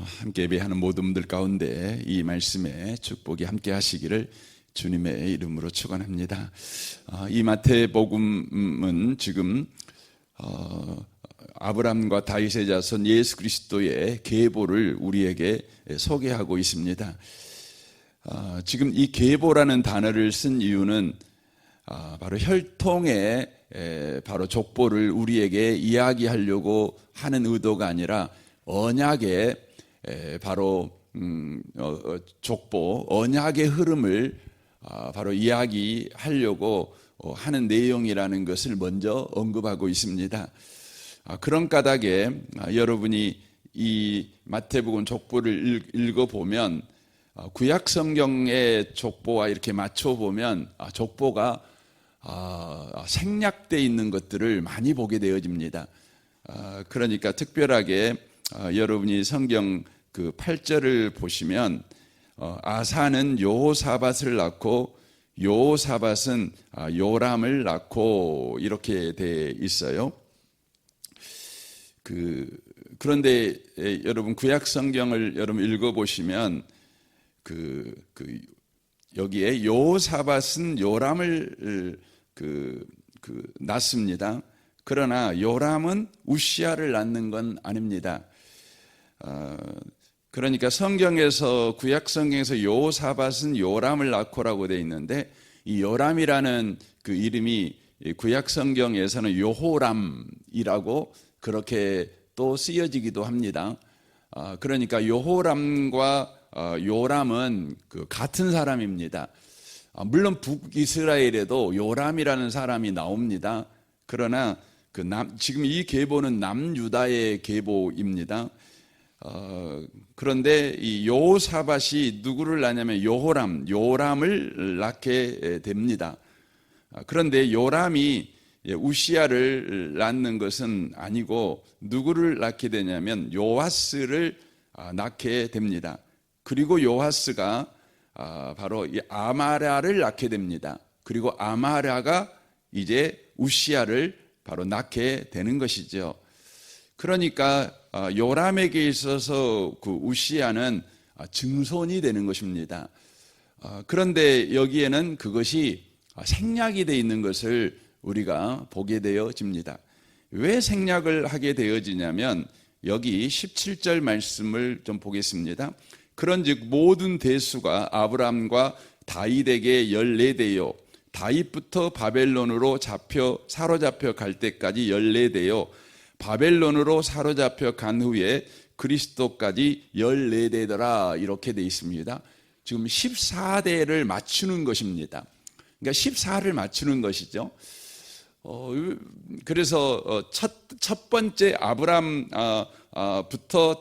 함께 예배하는 모든 분들 가운데 이 말씀에 축복이 함께 하시기를 주님의 이름으로 축원합니다. 이 마태복음은 지금 아브라함과 다윗의 자손 예수 그리스도의 계보를 우리에게 소개하고 있습니다. 지금 이 계보라는 단어를 쓴 이유는 바로 혈통의 바로 족보를 우리에게 이야기하려고 하는 의도가 아니라 언약의 바로 족보, 언약의 흐름을 바로 이야기하려고 하는 내용이라는 것을 먼저 언급하고 있습니다. 그런 까닭에 여러분이 이 마태복음 족보를 읽어보면 구약 성경의 족보와 이렇게 맞춰보면 족보가 생략되어 있는 것들을 많이 보게 되어집니다. 그러니까 특별하게 여러분이 성경 그 8절을 보시면 아사는 여호사밧을 낳고 여호사밧은 요람을 낳고 이렇게 돼 있어요. 그런데 여러분 구약 성경을 여러분 읽어보시면 여기에 여호사밧은 요람을 낳습니다. 그러나 요람은 우시아를 낳는 건 아닙니다. 그러니까 성경에서 구약 성경에서 여호사밧은 요람을 낳고라고 되어 있는데 이 요람이라는 그 이름이 구약 성경에서는 여호람이라고 그렇게 또 쓰여지기도 합니다. 그러니까 여호람과 요람은 같은 사람입니다. 물론 북이스라엘에도 요람이라는 사람이 나옵니다. 그러나 지금 이 계보는 남유다의 계보입니다. 그런데 이 여호사밧이 누구를 낳냐면 요람을 낳게 됩니다. 그런데 요람이 우시아를 낳는 것은 아니고 누구를 낳게 되냐면 요아스를 낳게 됩니다. 그리고 요아스가 바로 이 아마랴를 낳게 됩니다. 그리고 아마랴가 이제 우시아를 바로 낳게 되는 것이죠. 그러니까 요람에게 있어서 그 우시아는 증손이 되는 것입니다. 그런데 여기에는 그것이 생략이 되어 있는 것을 우리가 보게 되어집니다. 왜 생략을 하게 되어지냐면 여기 17절 말씀을 좀 보겠습니다. 그런즉 모든 대수가 아브람과 다윗에게 14대요 다윗부터 바벨론으로 사로잡혀 갈 때까지 14대요 바벨론으로 사로잡혀 간 후에 그리스도까지 14대더라 이렇게 되어 있습니다. 지금 14대를 맞추는 것입니다. 그러니까 14를 맞추는 것이죠. 그래서 첫 번째 아브람부터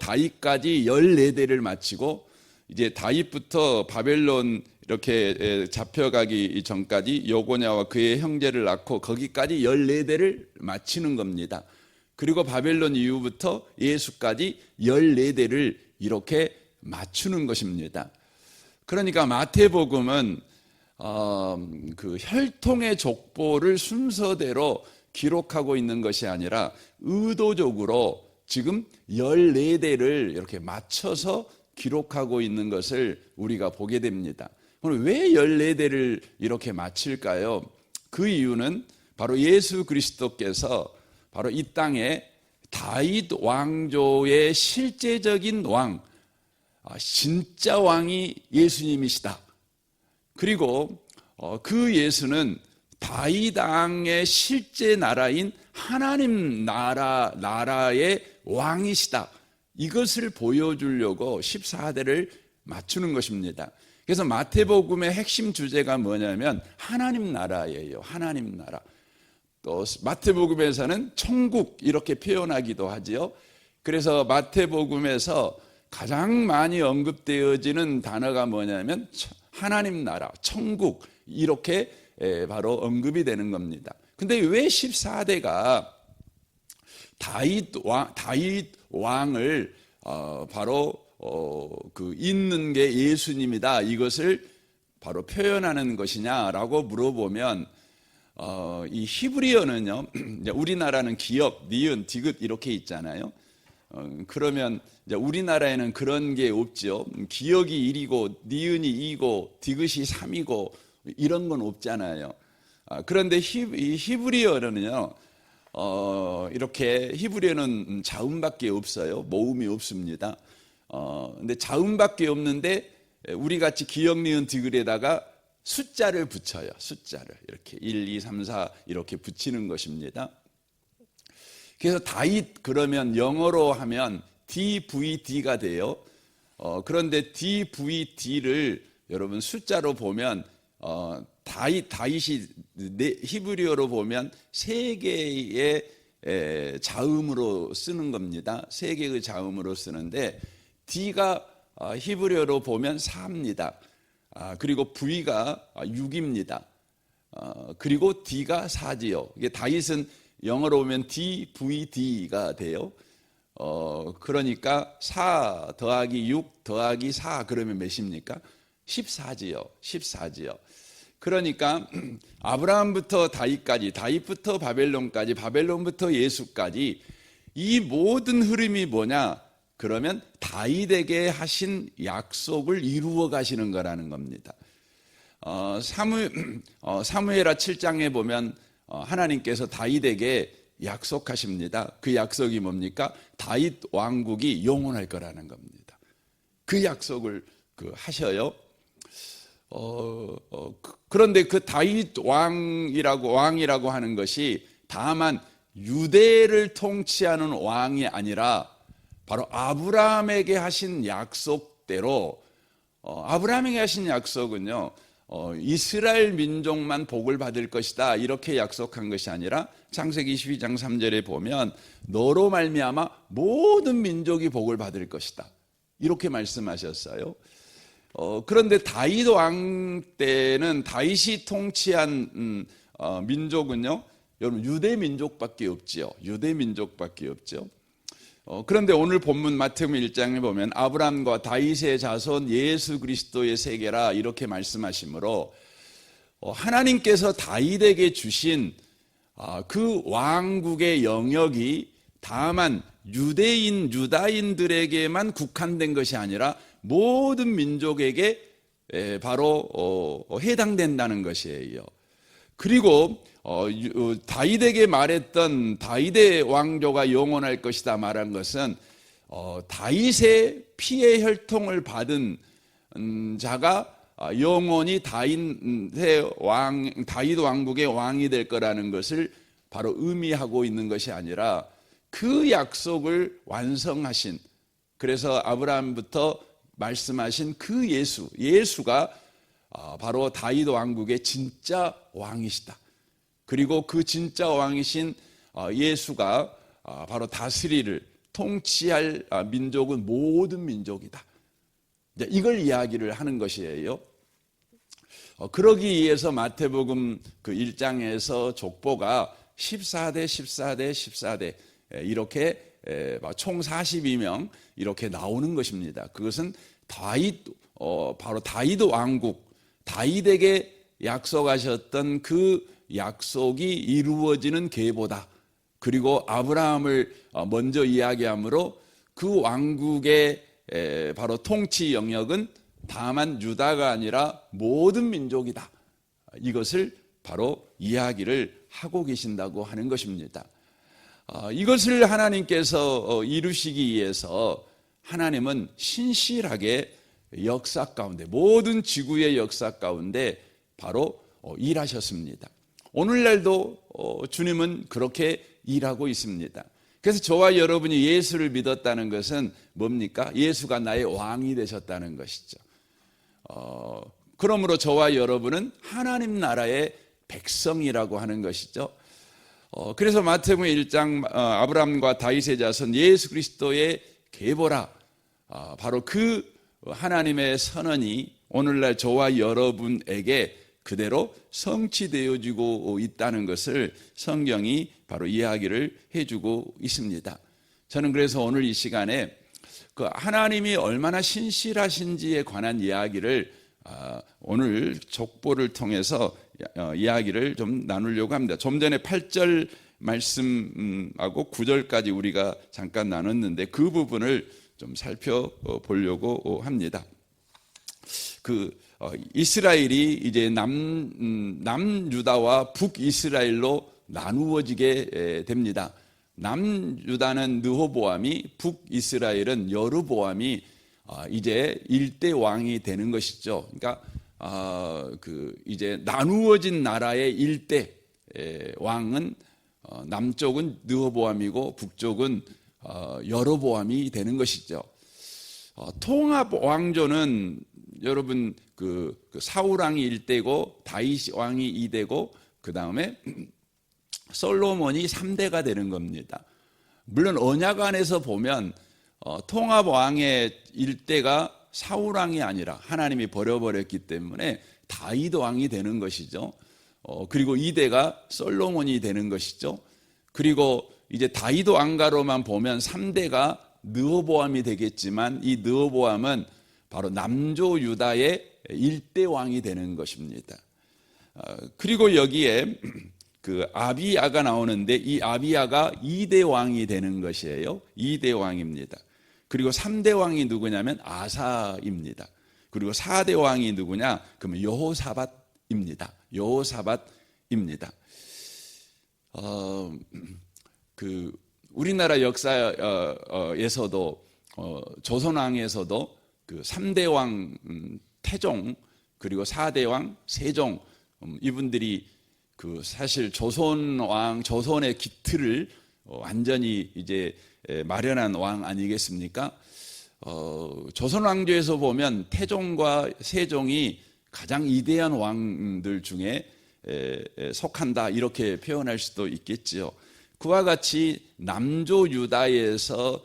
다윗까지 14대를 마치고 이제 다윗부터 바벨론 이렇게 잡혀가기 전까지 여고냐와 그의 형제를 낳고 거기까지 14대를 마치는 겁니다. 그리고 바벨론 이후부터 예수까지 14대를 이렇게 맞추는 것입니다. 그러니까 마태복음은 그 혈통의 족보를 순서대로 기록하고 있는 것이 아니라 의도적으로 지금 14대를 이렇게 맞춰서 기록하고 있는 것을 우리가 보게 됩니다. 그럼 왜 14대를 이렇게 맞출까요? 그 이유는 바로 예수 그리스도께서 바로 이 땅에 다윗 왕조의 실제적인 왕, 진짜 왕이 예수님이시다. 그리고 그 예수는 다윗 왕의 실제 나라인 하나님 나라의 왕이시다. 이것을 보여주려고 14대를 맞추는 것입니다. 그래서 마태복음의 핵심 주제가 뭐냐면 하나님 나라예요. 하나님 나라. 또 마태복음에서는 천국 이렇게 표현하기도 하지요. 그래서 마태복음에서 가장 많이 언급되어지는 단어가 뭐냐면 하나님 나라, 천국 이렇게 바로 언급이 되는 겁니다. 근데 왜 14대가 다윗 왕을 바로 있는 게 예수님이다 이것을 바로 표현하는 것이냐라고 물어보면 이 히브리어는요, 우리나라는 기역, 니은, 디귿 이렇게 있잖아요. 그러면 이제 우리나라에는 그런 게 없죠. 기역이 1이고 니은이 2고 디귿이 3이고 이런 건 없잖아요. 그런데 이 히브리어는요, 이렇게 히브리어는 자음밖에 없어요. 모음이 없습니다. 근데 자음밖에 없는데 우리 같이 기역, 니은, 디귿에다가 숫자를 붙여요. 숫자를 이렇게 1, 2, 3, 4 이렇게 붙이는 것입니다. 그래서 다윗 그러면 영어로 하면 DVD가 돼요. 그런데 DVD를 여러분 숫자로 보면 다윗이 히브리어로 보면 세 개의 자음으로 쓰는 겁니다. 세 개의 자음으로 쓰는데 D가 히브리어로 보면 4입니다. 그리고 V가 6입니다. 그리고 D가 4지요. 이게 다윗은 영어로 보면 DVD가 돼요. 그러니까 4 더하기 6 더하기 4 그러면 몇입니까? 14지요. 14지요. 그러니까 아브라함부터 다윗까지, 다윗부터 바벨론까지, 바벨론부터 예수까지 이 모든 흐름이 뭐냐? 그러면 다윗에게 하신 약속을 이루어 가시는 거라는 겁니다. 사무엘하 7장에 보면 하나님께서 다윗에게 약속하십니다. 그 약속이 뭡니까? 다윗 왕국이 영원할 거라는 겁니다. 그 약속을 하셔요. 그런데 그 다윗 왕이라고 하는 것이 다만 유대를 통치하는 왕이 아니라 바로 아브라함에게 하신 약속대로, 아브라함에게 하신 약속은요, 이스라엘 민족만 복을 받을 것이다 이렇게 약속한 것이 아니라 창세기 22장 3절에 보면 너로 말미암아 모든 민족이 복을 받을 것이다 이렇게 말씀하셨어요. 그런데 다윗 왕 때는 다윗이 통치한 민족은요, 여러분 유대 민족밖에 없지요. 유대 민족밖에 없죠. 그런데 오늘 본문 마태복음 1장에 보면 아브라함과 다윗의 자손 예수 그리스도의 세계라 이렇게 말씀하시므로 하나님께서 다윗에게 주신 그 왕국의 영역이 다만 유다인들에게만 국한된 것이 아니라 모든 민족에게 바로 해당된다는 것이에요. 그리고 다윗에게 말했던 다윗의 왕조가 영원할 것이다 말한 것은 다윗의 피의 혈통을 받은 자가 영원히 다윗 왕국의 왕이 될 거라는 것을 바로 의미하고 있는 것이 아니라 그 약속을 완성하신, 그래서 아브라함부터 말씀하신 그 예수가 바로 다윗 왕국의 진짜 왕이시다. 그리고 그 진짜 왕이신 예수가 바로 다스리를 통치할 민족은 모든 민족이다. 이걸 이야기를 하는 것이에요. 그러기 위해서 마태복음 그 1장에서 족보가 14대 14대 14대 이렇게 총 42명 이렇게 나오는 것입니다. 그것은 바로 다윗 왕국, 다윗에게 약속하셨던 그 약속이 이루어지는 계보다. 그리고 아브라함을 먼저 이야기하므로 그 왕국의 바로 통치 영역은 다만 유다가 아니라 모든 민족이다. 이것을 바로 이야기를 하고 계신다고 하는 것입니다. 이것을 하나님께서 이루시기 위해서 하나님은 신실하게 역사 가운데, 모든 지구의 역사 가운데 바로 일하셨습니다. 오늘날도 주님은 그렇게 일하고 있습니다. 그래서 저와 여러분이 예수를 믿었다는 것은 뭡니까? 예수가 나의 왕이 되셨다는 것이죠. 그러므로 저와 여러분은 하나님 나라의 백성이라고 하는 것이죠. 그래서 마태복음 1장 아브라함과 다윗의 자손 예수 그리스도의 계보라, 바로 그 하나님의 선언이 오늘날 저와 여러분에게 그대로 성취되어지고 있다는 것을 성경이 바로 이야기를 해주고 있습니다. 저는 그래서 오늘 이 시간에 그 하나님이 얼마나 신실하신지에 관한 이야기를 오늘 족보를 통해서 이야기를 좀 나누려고 합니다. 좀 전에 8절 말씀하고 9절까지 우리가 잠깐 나눴는데 그 부분을 좀 살펴보려고 합니다. 이스라엘이 이제 남유다와 북이스라엘로 나누어지게 됩니다. 남유다는 르호보암이, 북이스라엘은 여르보암이 이제 일대 왕이 되는 것이죠. 그러니까 이제 나누어진 나라의 일대 왕은 남쪽은 르호보암이고 북쪽은 여로보암이 되는 것이죠. 통합 왕조는 여러분 사울 왕이 1대고 다윗 왕이 2대고 그 다음에 솔로몬이 3대가 되는 겁니다. 물론 언약 안에서 보면 통합 왕의 1대가 사울 왕이 아니라 하나님이 버려버렸기 때문에 다윗 왕이 되는 것이죠. 그리고 2대가 솔로몬이 되는 것이죠. 그리고 이제 다윗 왕가로만 보면 3대가 르호보암이 되겠지만 이 르호보암은 바로 남조 유다의 1대 왕이 되는 것입니다. 그리고 여기에 아비야가 나오는데 이 아비야가 2대 왕이 되는 것이에요. 2대 왕입니다. 그리고 3대 왕이 누구냐면 아사입니다. 그리고 4대 왕이 누구냐? 그러면 여호사밧입니다. 여호사밧입니다. 우리나라 역사에서도 조선왕에서도 3대 왕 태종 그리고 4대 왕 세종 이분들이 사실 조선의 기틀을 완전히 이제 마련한 왕 아니겠습니까? 조선 왕조에서 보면 태종과 세종이 가장 위대한 왕들 중에 속한다 이렇게 표현할 수도 있겠지요. 그와 같이 남조 유다에서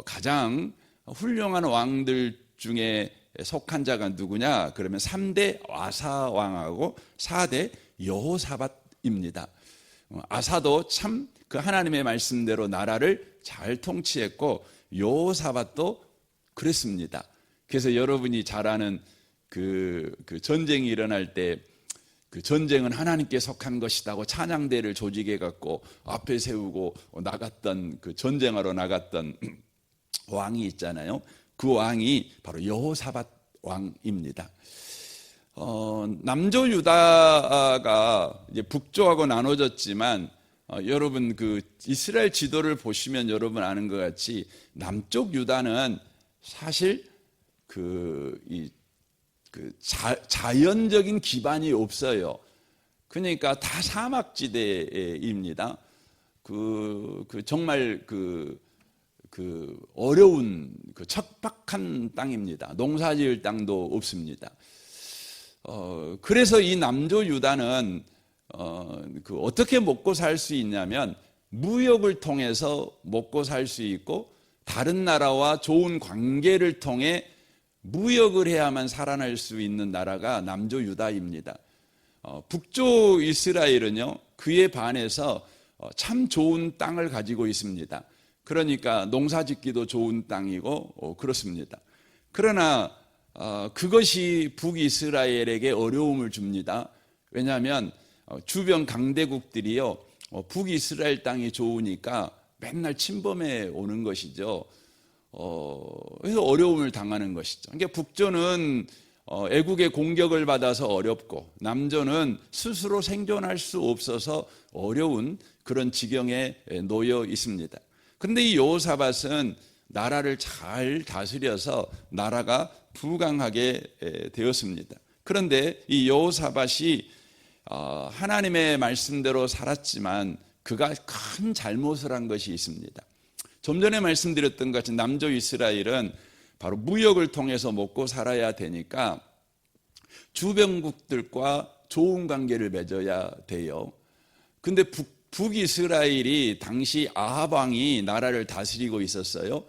가장 훌륭한 왕들 중에 속한 자가 누구냐? 그러면 3대 아사 왕하고 4대 여호사밧입니다. 아사도 참 그 하나님의 말씀대로 나라를 잘 통치했고 여호사밧도 그랬습니다. 그래서 여러분이 잘 아는 그 전쟁이 일어날 때 그 전쟁은 하나님께 속한 것이다고 찬양대를 조직해 갖고 앞에 세우고 나갔던 그 전쟁하러 나갔던 왕이 있잖아요. 그 왕이 바로 여호사밧 왕입니다. 남조 유다가 이제 북조하고 나눠졌지만 여러분 이스라엘 지도를 보시면 여러분 아는 것 같이 남쪽 유다는 사실 자연적인 기반이 없어요. 그러니까 다 사막지대입니다. 정말 어려운 척박한 땅입니다. 농사지을 땅도 없습니다. 그래서 이 남조 유다는 어떻게 먹고 살 수 있냐면 무역을 통해서 먹고 살 수 있고 다른 나라와 좋은 관계를 통해 무역을 해야만 살아날 수 있는 나라가 남조 유다입니다. 북조 이스라엘은요 그에 반해서 참 좋은 땅을 가지고 있습니다. 그러니까 농사짓기도 좋은 땅이고 그렇습니다. 그러나 그것이 북이스라엘에게 어려움을 줍니다. 왜냐하면 주변 강대국들이요 북이스라엘 땅이 좋으니까 맨날 침범해 오는 것이죠. 그래서 어려움을 당하는 것이죠. 그러니까 북조는 애국의 공격을 받아서 어렵고 남조는 스스로 생존할 수 없어서 어려운 그런 지경에 놓여 있습니다. 그런데 이 여호사밧은 나라를 잘 다스려서 나라가 부강하게 되었습니다. 그런데 이 여호사밧이 하나님의 말씀대로 살았지만 그가 큰 잘못을 한 것이 있습니다. 좀 전에 말씀드렸던 것 같이 남조 이스라엘은 바로 무역을 통해서 먹고 살아야 되니까 주변국들과 좋은 관계를 맺어야 돼요. 근데 북이스라엘이 당시 아합 왕이 나라를 다스리고 있었어요.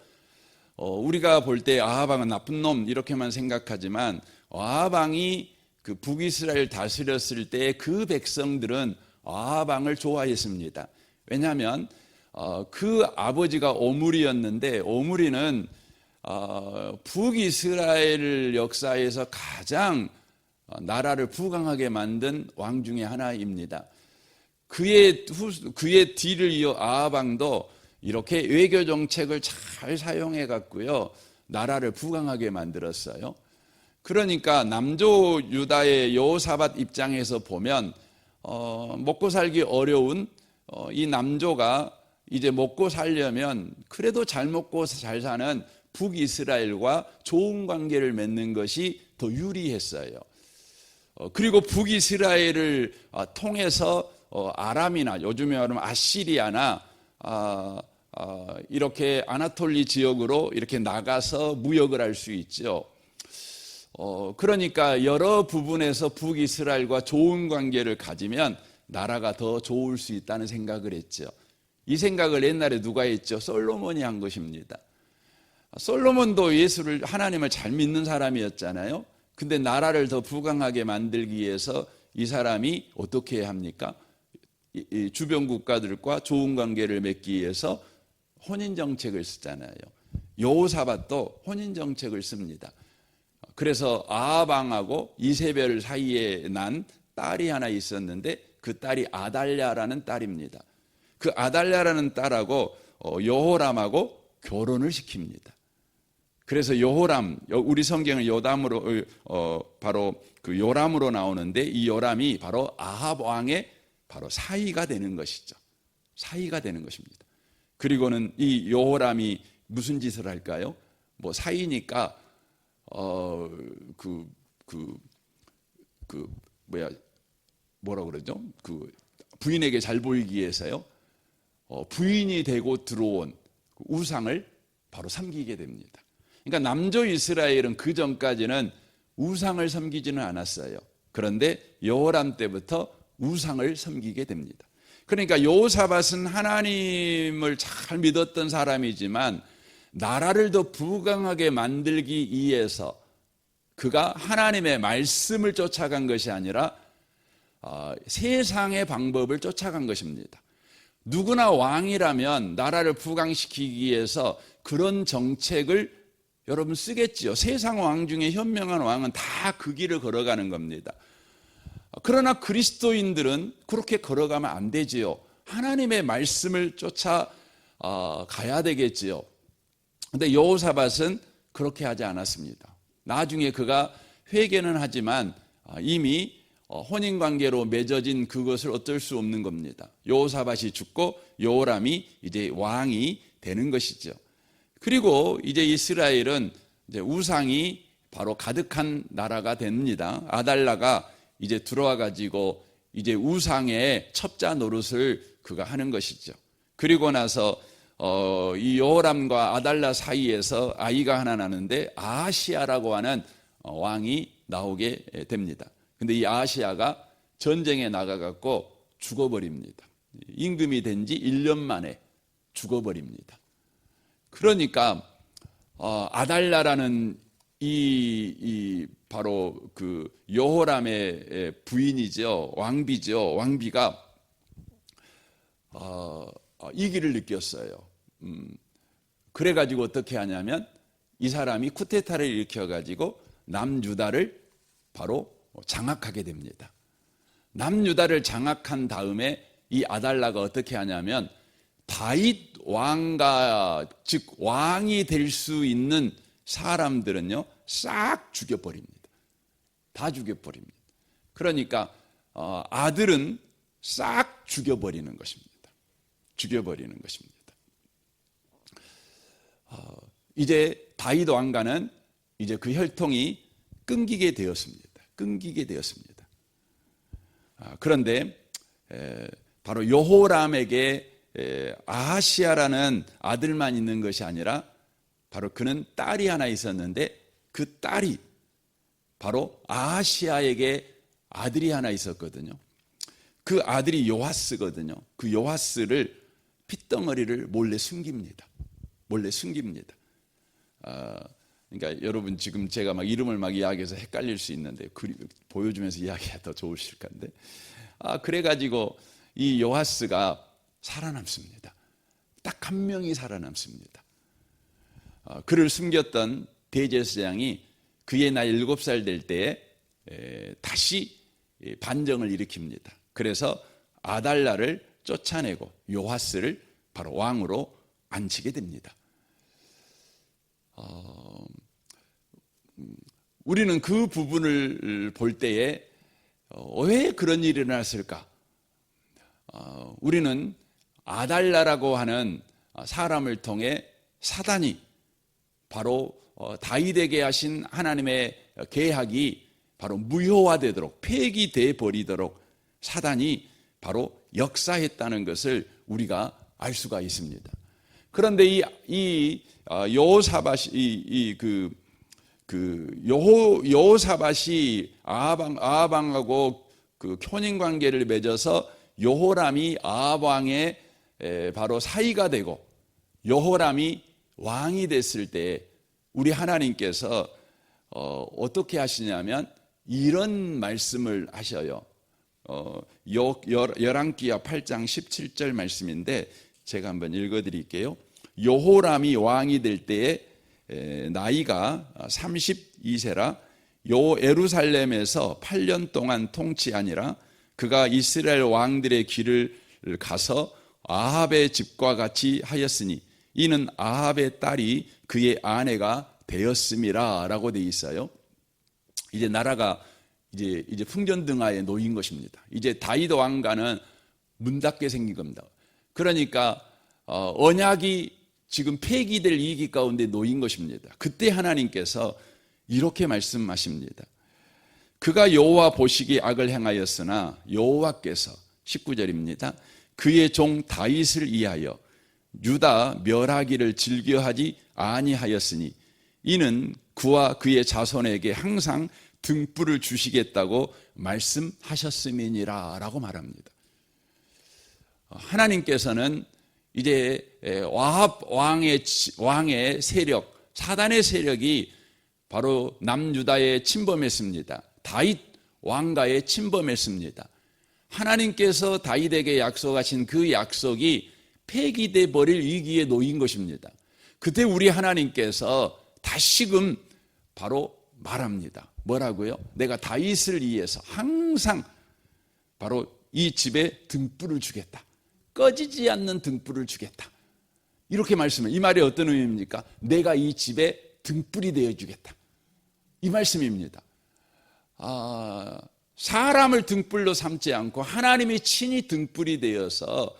우리가 볼 때 아합 왕은 나쁜 놈 이렇게만 생각하지만 아합 왕이 북이스라엘 다스렸을 때 그 백성들은 아합 왕을 좋아했습니다. 왜냐하면 그 아버지가 오므리였는데 오므리는 북이스라엘 역사에서 가장 나라를 부강하게 만든 왕 중에 하나입니다. 그의 뒤를 이어 아합 왕도 이렇게 외교 정책을 잘 사용해 갖고요, 나라를 부강하게 만들었어요. 그러니까 남조 유다의 여호사밧 입장에서 보면 먹고 살기 어려운 이 남조가 이제 먹고 살려면 그래도 잘 먹고 잘 사는 북이스라엘과 좋은 관계를 맺는 것이 더 유리했어요. 그리고 북이스라엘을 통해서 아람이나 요즘에 말하면 아시리아나 이렇게 아나톨리 지역으로 이렇게 나가서 무역을 할 수 있죠. 그러니까 여러 부분에서 북이스라엘과 좋은 관계를 가지면 나라가 더 좋을 수 있다는 생각을 했죠. 이 생각을 옛날에 누가 했죠? 솔로몬이 한 것입니다. 솔로몬도 하나님을 잘 믿는 사람이었잖아요. 근데 나라를 더 부강하게 만들기 위해서 이 사람이 어떻게 해야 합니까? 이 주변 국가들과 좋은 관계를 맺기 위해서 혼인 정책을 쓰잖아요. 여호사밧도 혼인 정책을 씁니다. 그래서 아합 왕하고 이세벨 사이에 난 딸이 하나 있었는데 그 딸이 아달랴라는 딸입니다. 그 아달랴라는 딸하고 여호람하고 결혼을 시킵니다. 그래서 여호람, 우리 성경은 요담으로 바로 그 요람으로 나오는데 이 요람이 바로 아합 왕의 바로 사위가 되는 것이죠. 사위가 되는 것입니다. 그리고는 이 여호람이 무슨 짓을 할까요? 뭐 사위니까 뭐라 그러죠? 그 부인에게 잘 보이기 위해서요. 부인이 되고 들어온 우상을 바로 섬기게 됩니다. 그러니까 남조 이스라엘은 그 전까지는 우상을 섬기지는 않았어요. 그런데 여호람 때부터 우상을 섬기게 됩니다. 그러니까 여호사밧은 하나님을 잘 믿었던 사람이지만 나라를 더 부강하게 만들기 위해서 그가 하나님의 말씀을 쫓아간 것이 아니라 세상의 방법을 쫓아간 것입니다. 누구나 왕이라면 나라를 부강시키기 위해서 그런 정책을 여러분 쓰겠지요. 세상 왕 중에 현명한 왕은 다 그 길을 걸어가는 겁니다. 그러나 그리스도인들은 그렇게 걸어가면 안 되지요. 하나님의 말씀을 쫓아 가야 되겠지요. 근데 여호사밧은 그렇게 하지 않았습니다. 나중에 그가 회개는 하지만 이미 혼인관계로 맺어진 그것을 어쩔 수 없는 겁니다. 여호사밧이 죽고 여호람이 이제 왕이 되는 것이죠. 그리고 이제 이스라엘은 이제 우상이 바로 가득한 나라가 됩니다. 아달랴가 이제 들어와 가지고 이제 우상의 첩자 노릇을 그가 하는 것이죠. 그리고 나서 이 여호람과 아달랴 사이에서 아이가 하나 나는데 아하시아라고 하는 왕이 나오게 됩니다. 근데 이 아하시아가 전쟁에 나가갖고 죽어버립니다. 임금이 된 지 1년 만에 죽어버립니다. 그러니까 아달랴라는 이 바로 그 여호람의 부인이죠, 왕비가 이기를 느꼈어요. 그래가지고 어떻게 하냐면 이 사람이 쿠데타를 일으켜가지고 남유다를 바로 장악하게 됩니다. 남유다를 장악한 다음에 이 아달랴가 어떻게 하냐면 다윗 왕가, 즉 왕이 될 수 있는 사람들은요 싹 죽여버립니다. 다 죽여버립니다. 그러니까 아들은 싹 죽여버리는 것입니다. 죽여버리는 것입니다. 이제 다윗 왕가는 이제 그 혈통이 끊기게 되었습니다. 그런데 바로 여호람에게 아하시아라는 아들만 있는 것이 아니라 바로 그는 딸이 하나 있었는데 그 딸이 바로 아하시아에게 아들이 하나 있었거든요. 그 아들이 요아스거든요. 그 요아스를 핏덩어리를 몰래 숨깁니다. 그러니까 여러분 지금 제가 막 이름을 막 이야기해서 헷갈릴 수 있는데 보여주면서 이야기가 더 좋으실 건데 그래가지고 이 요아스가 살아남습니다. 딱 한 명이 살아남습니다. 그를 숨겼던 대제사장이 그의 나이 7살 될 때에 다시 반정을 일으킵니다. 그래서 아달랴를 쫓아내고 요아스를 바로 왕으로 앉히게 됩니다. 우리는 그 부분을 볼 때에 왜 그런 일이 일어났을까? 우리는 아달랴라고 하는 사람을 통해 사단이 바로 다윗에게 하신 하나님의 계약이 바로 무효화되도록, 폐기돼 버리도록 사단이 바로 역사했다는 것을 우리가 알 수가 있습니다. 그런데 이 여호사밧이 여호사밧이 아합왕하고 그 혼인 관계를 맺어서 여호람이 아합 왕의 바로 사이가 되고 여호람이 왕이 됐을 때 우리 하나님께서 어떻게 하시냐면 이런 말씀을 하셔요. 열왕기하 8장 17절 말씀인데 제가 한번 읽어드릴게요. 여호람이 왕이 될 때에 나이가 32세라 요 예루살렘에서 8년 동안 통치하니라. 그가 이스라엘 왕들의 길을 가서 아합의 집과 같이 하였으니 이는 아합의 딸이 그의 아내가 되었음이라 라고 되어 있어요. 이제 나라가 이제 풍전등화에 놓인 것입니다. 이제 다윗 왕가는 문 닫게 생긴 겁니다. 그러니까 언약이 지금 폐기될 위기 가운데 놓인 것입니다. 그때 하나님께서 이렇게 말씀하십니다. 그가 여호와 보시기에 악을 행하였으나 여호와께서 19절입니다. 그의 종 다윗을 위하여 유다 멸하기를 즐겨하지 아니하였으니 이는 그와 그의 자손에게 항상 등불을 주시겠다고 말씀하셨음이니라 라고 말합니다. 하나님께서는 이제 아합 왕의 세력, 사단의 세력이 바로 남유다에 침범했습니다. 다윗 왕가에 침범했습니다. 하나님께서 다윗에게 약속하신 그 약속이 폐기돼 버릴 위기에 놓인 것입니다. 그때 우리 하나님께서 다시금 바로 말합니다. 뭐라고요? 내가 다윗을 위해서 항상 바로 이 집에 등불을 주겠다. 꺼지지 않는 등불을 주겠다. 이렇게 말씀해요. 이 말이 어떤 의미입니까? 내가 이 집에 등불이 되어 주겠다. 이 말씀입니다. 사람을 등불로 삼지 않고 하나님이 친히 등불이 되어서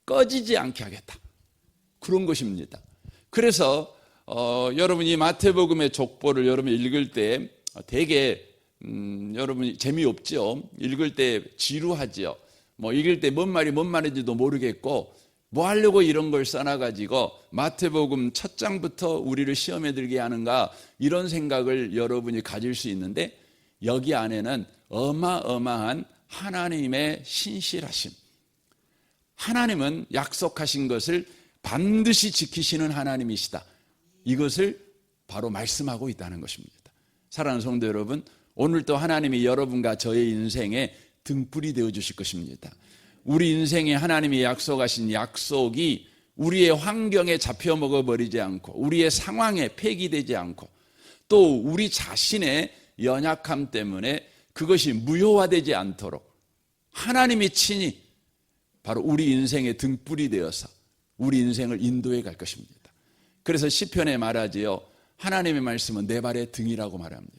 꺼지지 않게 하겠다. 그런 것입니다. 그래서 여러분이 마태복음의 족보를 여러분 읽을 때 되게 여러분이 재미없죠. 읽을 때 지루하죠. 읽을 때 뭔 말인지도 모르겠고 뭐 하려고 이런 걸 써놔가지고 마태복음 첫 장부터 우리를 시험에 들게 하는가 이런 생각을 여러분이 가질 수 있는데 여기 안에는 어마어마한 하나님의 신실하심, 하나님은 약속하신 것을 반드시 지키시는 하나님이시다. 이것을 바로 말씀하고 있다는 것입니다. 사랑하는 성도 여러분, 오늘도 하나님이 여러분과 저의 인생에 등불이 되어주실 것입니다. 우리 인생에 하나님이 약속하신 약속이 우리의 환경에 잡혀 먹어버리지 않고 우리의 상황에 폐기되지 않고 또 우리 자신의 연약함 때문에 그것이 무효화되지 않도록 하나님이 친히 바로 우리 인생의 등불이 되어서 우리 인생을 인도해 갈 것입니다. 그래서 시편에 말하지요. 하나님의 말씀은 내 발의 등이라고 말합니다.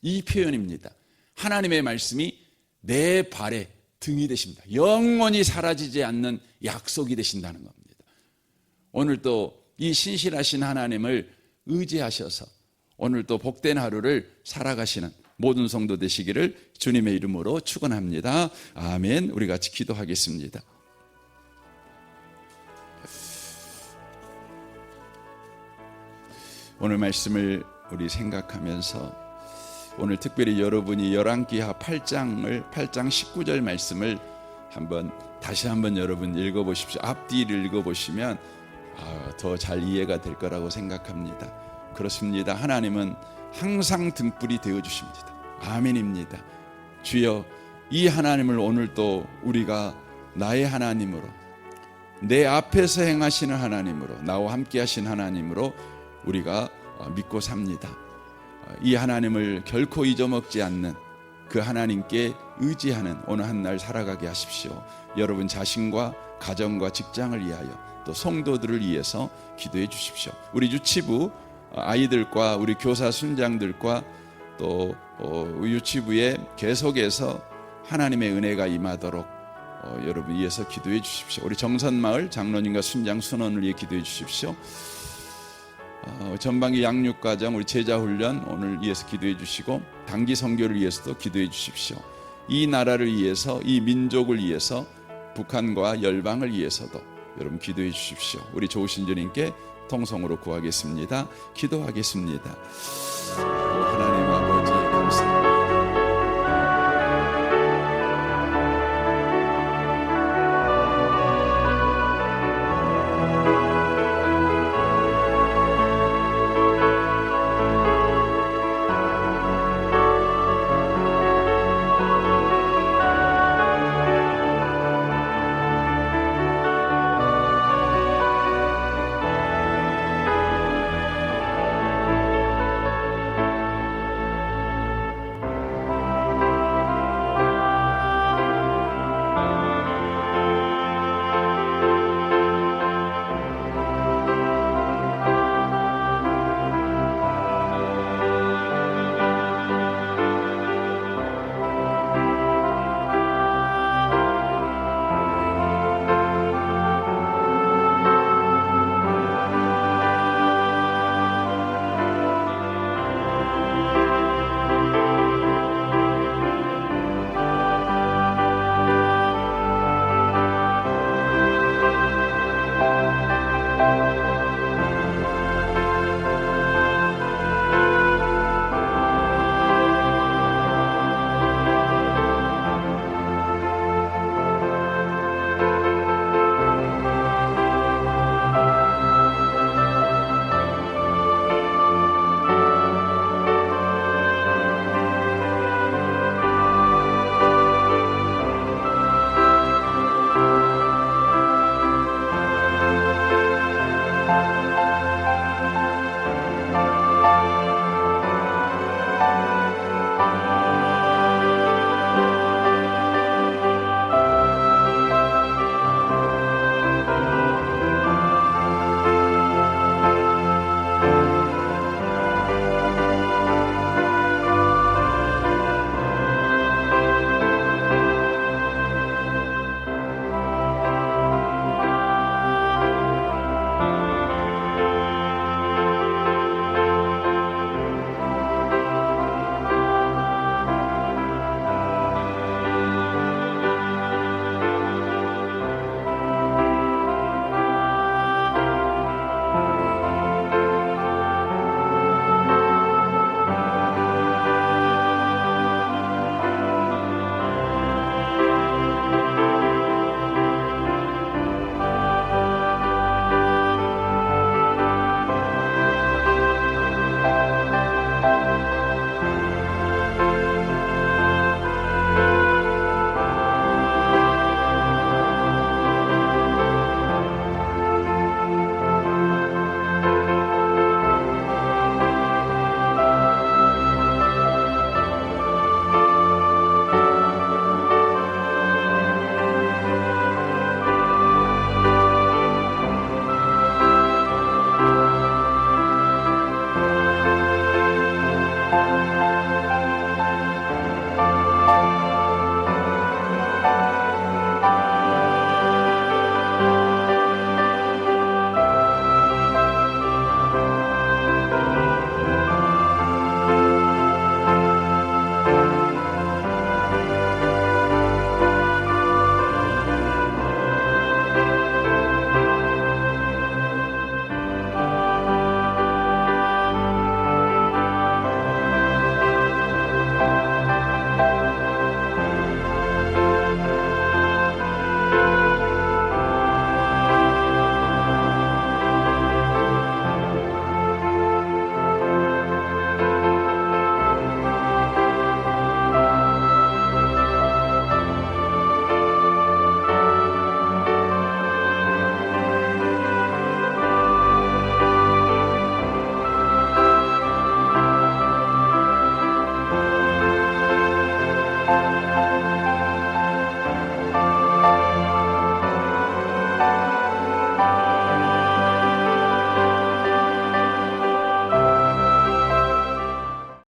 이 표현입니다. 하나님의 말씀이 내 발의 등이 되십니다. 영원히 사라지지 않는 약속이 되신다는 겁니다. 오늘도 이 신실하신 하나님을 의지하셔서 오늘도 복된 하루를 살아가시는 모든 성도 되시기를 주님의 이름으로 축원합니다. 아멘. 우리 같이 기도하겠습니다. 오늘 말씀을 우리 생각하면서 오늘 특별히 여러분이 열왕기하 8장 19절 말씀을 다시 한번 여러분 읽어보십시오. 앞뒤를 읽어보시면 더 잘 이해가 될 거라고 생각합니다. 그렇습니다. 하나님은 항상 등불이 되어주십니다. 아멘입니다. 주여, 이 하나님을 오늘도 우리가 나의 하나님으로, 내 앞에서 행하시는 하나님으로, 나와 함께 하신 하나님으로 우리가 믿고 삽니다. 이 하나님을 결코 잊어먹지 않는 그 하나님께 의지하는 오늘 한 날 살아가게 하십시오. 여러분 자신과 가정과 직장을 위하여 또 성도들을 위해서 기도해 주십시오. 우리 유치부 아이들과 우리 교사 순장들과 또 유치부에 계속해서 하나님의 은혜가 임하도록 여러분 위해서 기도해 주십시오. 우리 정선마을 장로님과 순장 순원을 위해 기도해 주십시오. 전반기 양육과정 우리 제자훈련 오늘 위해서 기도해 주시고 단기 선교를 위해서도 기도해 주십시오. 이 나라를 위해서, 이 민족을 위해서, 북한과 열방을 위해서도 여러분 기도해 주십시오. 우리 좋으신 주님께 통성으로 구하겠습니다. 기도하겠습니다. 하나님